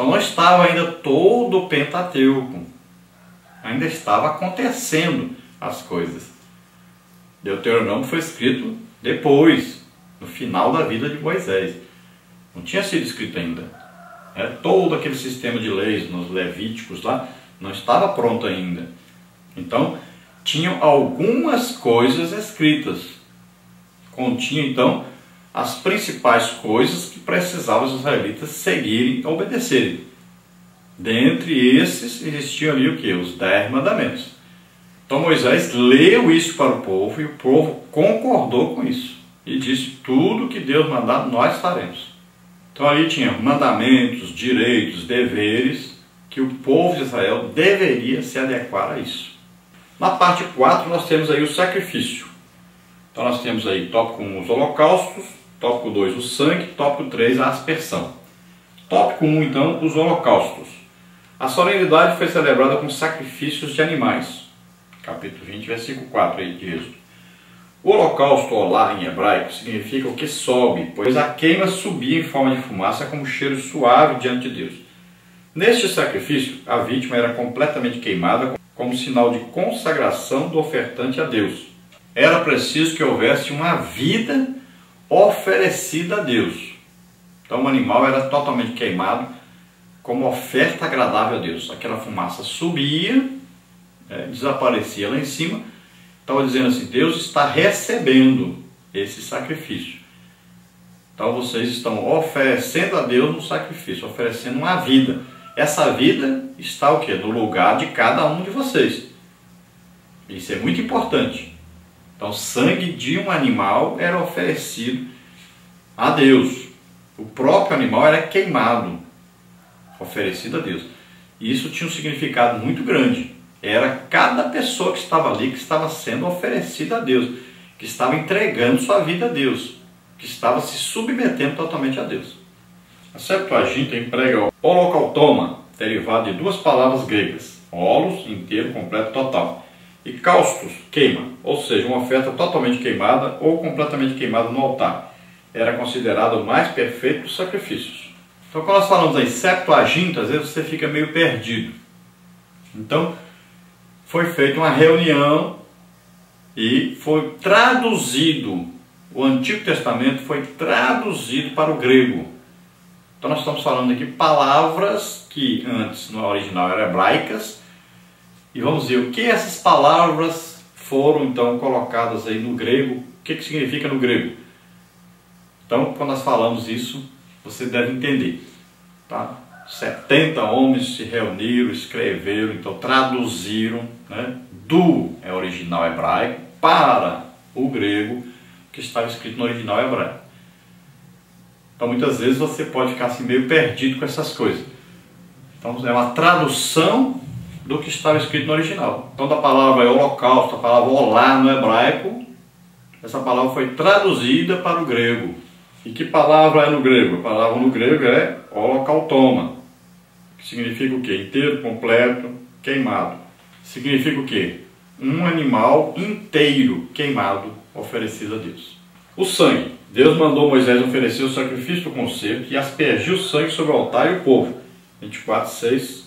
Então não estava ainda todo o Pentateuco, ainda estava acontecendo as coisas. Deuteronômio foi escrito depois, no final da vida de Moisés. Não tinha sido escrito ainda. Todo aquele sistema de leis nos Levíticos lá não estava pronto ainda. Então, tinham algumas coisas escritas. Continha, então, as principais coisas que precisavam os israelitas seguirem e obedecerem. Dentre esses, existiam ali o quê? Os 10 mandamentos. Então, Moisés leu isso para o povo e o povo concordou com isso. E disse, tudo que Deus mandar, nós faremos. Então, ali tinha mandamentos, direitos, deveres, que o povo de Israel deveria se adequar a isso. Na parte 4, nós temos aí o sacrifício. Então, nós temos aí tópico 1, os holocaustos, tópico 2, o sangue, tópico 3, a aspersão. Tópico 1, então, os holocaustos. A solenidade foi celebrada com sacrifícios de animais. Capítulo 20, versículo 4 aí de Êxodo. O holocausto, olá em hebraico, significa o que sobe, pois a queima subia em forma de fumaça como cheiro suave diante de Deus. Neste sacrifício, a vítima era completamente queimada como sinal de consagração do ofertante a Deus. Era preciso que houvesse uma vida oferecida a Deus. Então o animal era totalmente queimado como oferta agradável a Deus. Aquela fumaça subia, desaparecia lá em cima. Estava dizendo assim, Deus está recebendo esse sacrifício. Então vocês estão oferecendo a Deus um sacrifício, oferecendo uma vida. Essa vida está o quê? No lugar de cada um de vocês. Isso é muito importante. Então, sangue de um animal era oferecido a Deus. O próprio animal era queimado, oferecido a Deus. E isso tinha um significado muito grande. Era cada pessoa que estava ali, que estava sendo oferecida a Deus, que estava entregando sua vida a Deus, que estava se submetendo totalmente a Deus. A Septuaginta emprega o holocautoma, derivado de duas palavras gregas, holos, inteiro, completo, total, e caustos, queima, ou seja, uma oferta totalmente queimada ou completamente queimada no altar. Era considerado o mais perfeito dos sacrifícios. Então, quando nós falamos aí Septuaginta, às vezes você fica meio perdido. Então, foi feita uma reunião e foi traduzido, o Antigo Testamento foi traduzido para o grego. Então nós estamos falando aqui palavras que antes no original eram hebraicas, e vamos ver o que essas palavras foram então colocadas aí no grego, o que significa no grego. Então quando nós falamos isso, você deve entender, tá? 70 homens se reuniram, escreveram, então traduziram, do original hebraico para o grego que estava escrito no original hebraico. Então muitas vezes você pode ficar assim meio perdido com essas coisas. Então é uma tradução do que estava escrito no original. Então da palavra holocausto, a palavra olá no hebraico, essa palavra foi traduzida para o grego. E que palavra é no grego? A palavra no grego é holocautoma. Que significa o quê? Inteiro, completo, queimado. Significa o quê? Um animal inteiro queimado, oferecido a Deus. O sangue. Deus mandou Moisés oferecer o sacrifício do concerto e aspergiu o sangue sobre o altar e o povo. 24, 6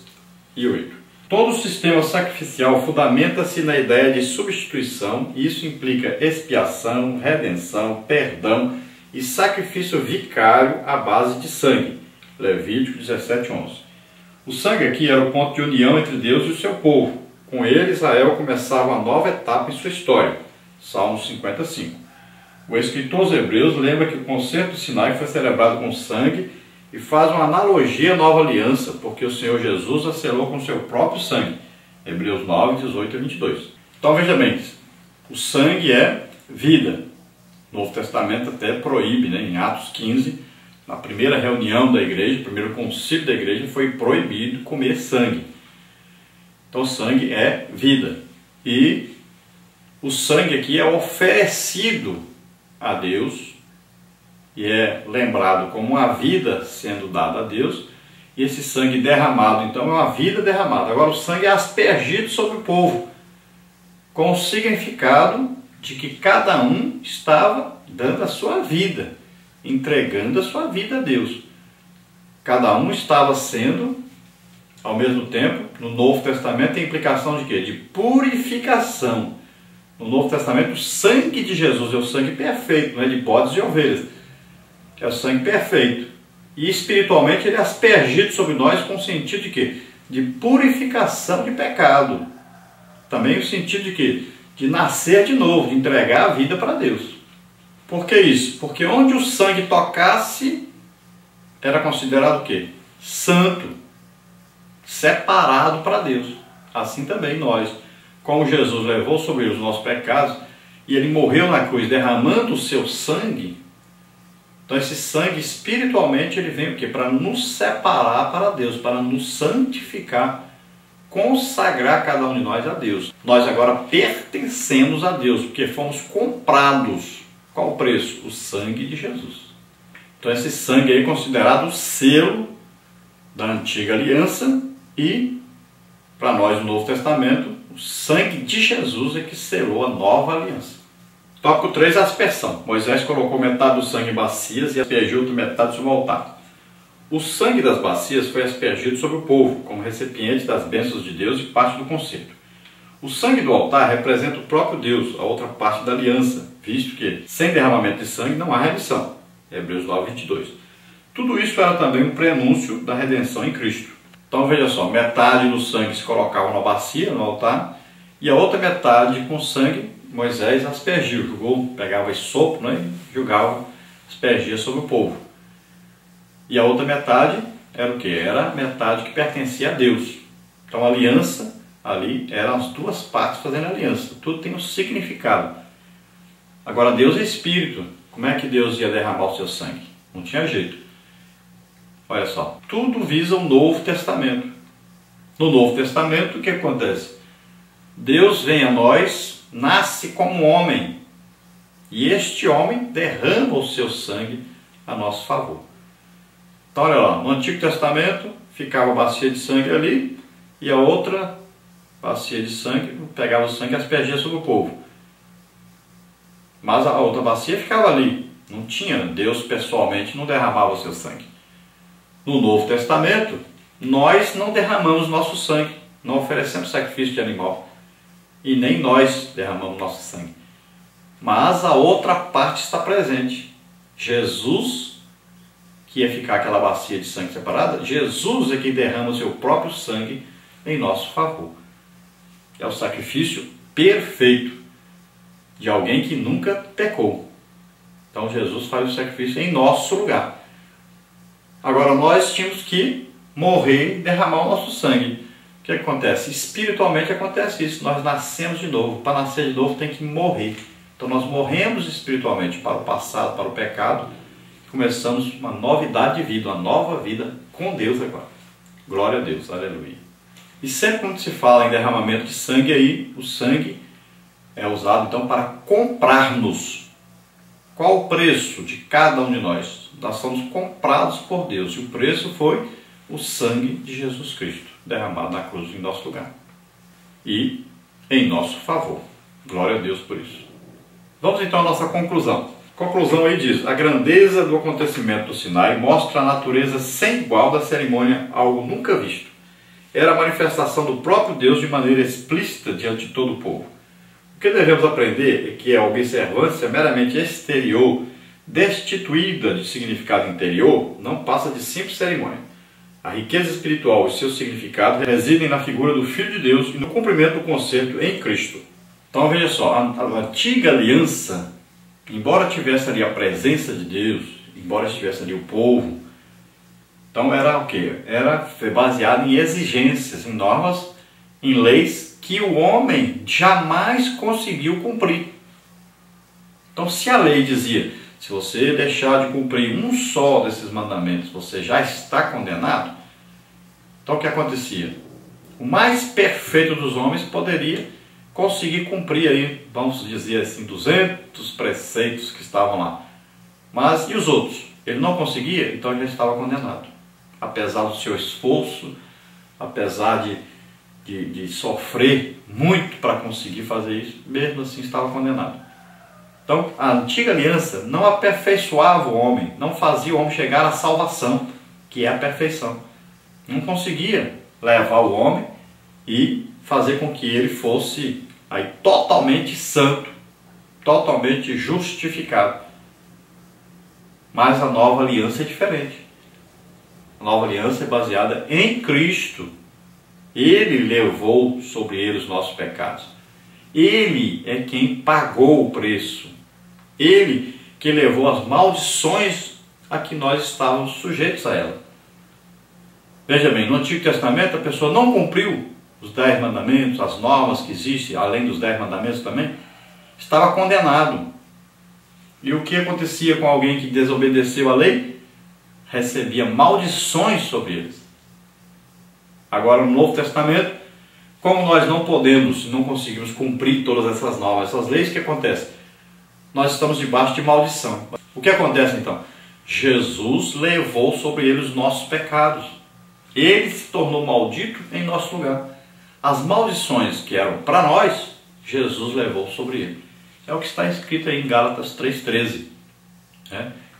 e 8. Todo o sistema sacrificial fundamenta-se na ideia de substituição, e isso implica expiação, redenção, perdão e sacrifício vicário à base de sangue. Levítico 17, 11. O sangue aqui era o ponto de união entre Deus e o seu povo. Com ele, Israel começava uma nova etapa em sua história. Salmo 55. O escritor aos Hebreus lembra que o concerto do Sinai foi celebrado com sangue e faz uma analogia à nova aliança, porque o Senhor Jesus a selou com seu próprio sangue. Hebreus 9, 18 e 22. Então veja bem, o sangue é vida. O Novo Testamento até proíbe, em Atos 15, na primeira reunião da igreja, no primeiro concílio da igreja, foi proibido comer sangue. Então sangue é vida. E o sangue aqui é oferecido a Deus e é lembrado como uma vida sendo dada a Deus, e esse sangue derramado, então, é uma vida derramada. Agora o sangue é aspergido sobre o povo, com o significado de que cada um estava dando a sua vida, entregando a sua vida a Deus. Cada um estava sendo, ao mesmo tempo, no Novo Testamento tem implicação de quê? De purificação. No Novo Testamento, o sangue de Jesus é o sangue perfeito, não é de bodes e ovelhas. É o sangue perfeito. E espiritualmente ele é aspergido sobre nós com o sentido de quê? De purificação de pecado. Também o sentido de quê? De nascer de novo, de entregar a vida para Deus. Por que isso? Porque onde o sangue tocasse, era considerado o quê? Santo, separado para Deus. Assim também nós, como Jesus levou sobre os nossos pecados, e ele morreu na cruz derramando o seu sangue, então esse sangue espiritualmente ele vem o quê? Para nos separar para Deus, para nos santificar, consagrar cada um de nós a Deus. Nós agora pertencemos a Deus, porque fomos comprados. Qual o preço? O sangue de Jesus. Então esse sangue aí é considerado o selo da antiga aliança e, para nós no Novo Testamento, o sangue de Jesus é que selou a nova aliança. Tópico 3, a aspersão. Moisés colocou metade do sangue em bacias e aspergiu outra metade sobre o altar. O sangue das bacias foi aspergido sobre o povo, como recipiente das bênçãos de Deus e parte do concerto. O sangue do altar representa o próprio Deus, a outra parte da aliança, visto que sem derramamento de sangue não há remissão. Hebreus 9, 22. Tudo isso era também um prenúncio da redenção em Cristo. Então veja só, metade do sangue se colocava na bacia, no altar, e a outra metade com sangue Moisés aspergiu, jogou, pegava esse sopro, né, e jogava, aspergia sobre o povo. E a outra metade era o que? Era a metade que pertencia a Deus. Então a aliança ali eram as duas partes fazendo aliança. Tudo tem um significado. Agora Deus é Espírito. Como é que Deus ia derramar o seu sangue? Não tinha jeito. Olha só, tudo visa o Novo Testamento. No Novo Testamento, o que acontece? Deus vem a nós, nasce como homem. E este homem derrama o seu sangue a nosso favor. Então, olha lá, no Antigo Testamento ficava a bacia de sangue ali e a outra bacia de sangue pegava o sangue e aspergia sobre o povo. Mas a outra bacia ficava ali. Não tinha, Deus pessoalmente não derramava o seu sangue. No Novo Testamento, nós não derramamos nosso sangue, não oferecemos sacrifício de animal. E nem nós derramamos nosso sangue. Mas a outra parte está presente. Jesus, que ia ficar aquela bacia de sangue separada, Jesus é quem derrama o seu próprio sangue em nosso favor. É o sacrifício perfeito de alguém que nunca pecou. Então Jesus faz o sacrifício em nosso lugar. Agora nós tínhamos que morrer e derramar o nosso sangue. O que acontece? Espiritualmente acontece isso. Nós nascemos de novo. Para nascer de novo tem que morrer. Então nós morremos espiritualmente para o passado, para o pecado. Começamos uma novidade de vida, uma nova vida com Deus agora. Glória a Deus, aleluia. E sempre quando se fala em derramamento de sangue, aí o sangue é usado então para comprar-nos. Qual o preço de cada um de nós? Nós somos comprados por Deus e o preço foi o sangue de Jesus Cristo, derramado na cruz em nosso lugar e em nosso favor. Glória a Deus por isso. Vamos então à nossa conclusão. A conclusão aí diz: a grandeza do acontecimento do Sinai mostra a natureza sem igual da cerimônia, algo nunca visto. Era a manifestação do próprio Deus de maneira explícita diante de todo o povo. O que devemos aprender é que a observância meramente exterior, destituída de significado interior, não passa de simples cerimônia. A riqueza espiritual e seu significado residem na figura do Filho de Deus e no cumprimento do concerto em Cristo. Então veja só, a antiga aliança, embora tivesse ali a presença de Deus, embora estivesse ali o povo, então era o quê? Foi baseado em exigências, em normas, em leis que o homem jamais conseguiu cumprir. Então se a lei dizia: se você deixar de cumprir um só desses mandamentos, você já está condenado. Então o que acontecia? O mais perfeito dos homens poderia conseguir cumprir aí, vamos dizer assim, 200 preceitos que estavam lá. Mas e os outros? Ele não conseguia, então ele já estava condenado. Apesar do seu esforço, apesar de sofrer muito para conseguir fazer isso, mesmo assim estava condenado. Então, a antiga aliança não aperfeiçoava o homem, não fazia o homem chegar à salvação, que é a perfeição. Não conseguia levar o homem e fazer com que ele fosse aí totalmente santo, totalmente justificado. Mas a nova aliança é diferente. A nova aliança é baseada em Cristo. Ele levou sobre ele os nossos pecados. Ele é quem pagou o preço. Ele que levou as maldições a que nós estávamos sujeitos a ela. Veja bem, no Antigo Testamento a pessoa não cumpriu os 10 mandamentos, as normas que existem, além dos 10 mandamentos também, estava condenado. E o que acontecia com alguém que desobedeceu a lei? Recebia maldições sobre eles. Agora no Novo Testamento, como nós não podemos, não conseguimos cumprir todas essas normas, essas leis, o que acontece? Nós estamos debaixo de maldição. O que acontece então? Jesus levou sobre ele os nossos pecados. Ele se tornou maldito em nosso lugar. As maldições que eram para nós, Jesus levou sobre ele. É o que está escrito aí em Gálatas 3,13.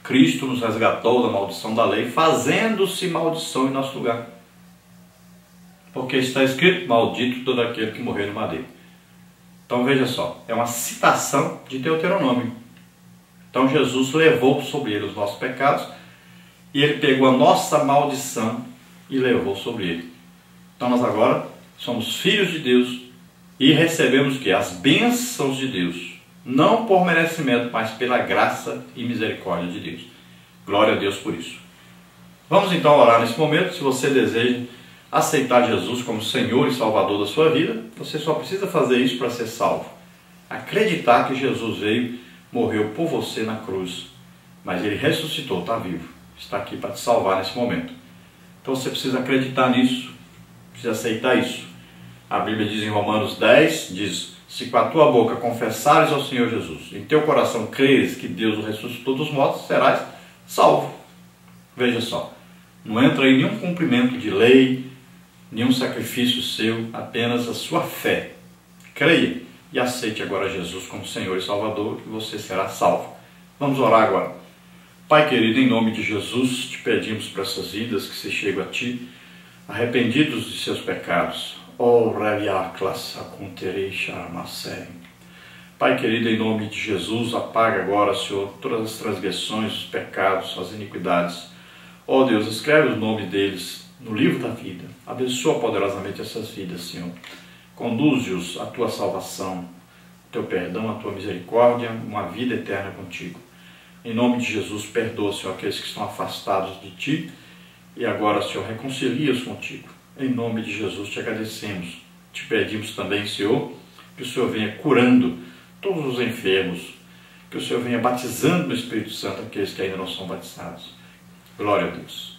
Cristo nos resgatou da maldição da lei, fazendo-se maldição em nosso lugar. Porque está escrito, maldito todo aquele que morrer no madeiro. Então veja só, é uma citação de Deuteronômio. Então Jesus levou sobre ele os nossos pecados e ele pegou a nossa maldição e levou sobre ele. Então nós agora somos filhos de Deus e recebemos que as bênçãos de Deus, não por merecimento, mas pela graça e misericórdia de Deus. Glória a Deus por isso. Vamos então orar nesse momento. Se você deseja aceitar Jesus como Senhor e Salvador da sua vida, você só precisa fazer isso para ser salvo. Acreditar que Jesus veio, morreu por você na cruz, mas Ele ressuscitou, está vivo, está aqui para te salvar nesse momento. Então você precisa acreditar nisso, precisa aceitar isso. A Bíblia diz em Romanos 10, diz: se com a tua boca confessares ao Senhor Jesus, em teu coração creres que Deus o ressuscitou dos mortos, serás salvo. Veja só, não entra aí nenhum cumprimento de lei, nenhum sacrifício seu, apenas a sua fé. Creia e aceite agora Jesus como Senhor e Salvador, que você será salvo. Vamos orar agora. Pai querido, em nome de Jesus, te pedimos para essas vidas que se chegam a Ti, arrependidos de seus pecados. Pai querido, em nome de Jesus, apaga agora, Senhor, todas as transgressões, os pecados, as iniquidades. Ó Deus, escreve os nomes deles no livro da vida. Abençoa poderosamente essas vidas, Senhor. Conduze-os à Tua salvação, Teu perdão, a Tua misericórdia, uma vida eterna contigo. Em nome de Jesus, perdoa, Senhor, aqueles que estão afastados de Ti. E agora, Senhor, reconcilia-os contigo. Em nome de Jesus te agradecemos. Te pedimos também, Senhor, que o Senhor venha curando todos os enfermos. Que o Senhor venha batizando no Espírito Santo aqueles que ainda não são batizados. Glória a Deus.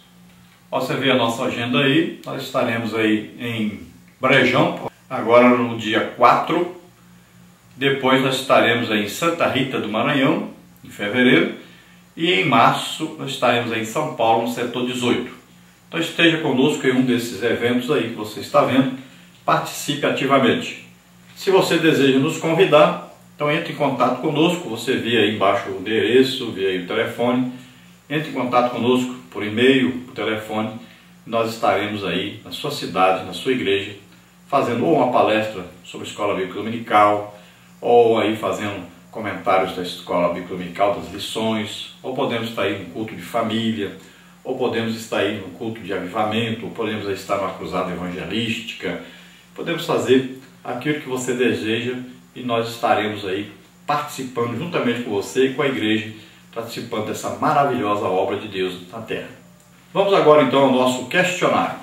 Você vê a nossa agenda aí. Nós estaremos aí em Brejão, agora no dia 4. Depois nós estaremos aí em Santa Rita do Maranhão, em fevereiro. E em março nós estaremos aí em São Paulo, no setor 18. Então esteja conosco em um desses eventos aí que você está vendo. Participe ativamente. Se você deseja nos convidar, então entre em contato conosco. Você vê aí embaixo o endereço, vê aí o telefone. Entre em contato conosco por e-mail, por telefone. Nós estaremos aí na sua cidade, na sua igreja, fazendo ou uma palestra sobre a Escola Bíblica Dominical, ou aí fazendo comentários da Escola Bíblica Dominical, das lições, ou podemos estar aí no culto de família, ou podemos estar aí no culto de avivamento, ou podemos estar numa cruzada evangelística. Podemos fazer aquilo que você deseja e nós estaremos aí participando juntamente com você e com a igreja, participando dessa maravilhosa obra de Deus na terra. Vamos agora então ao nosso questionário.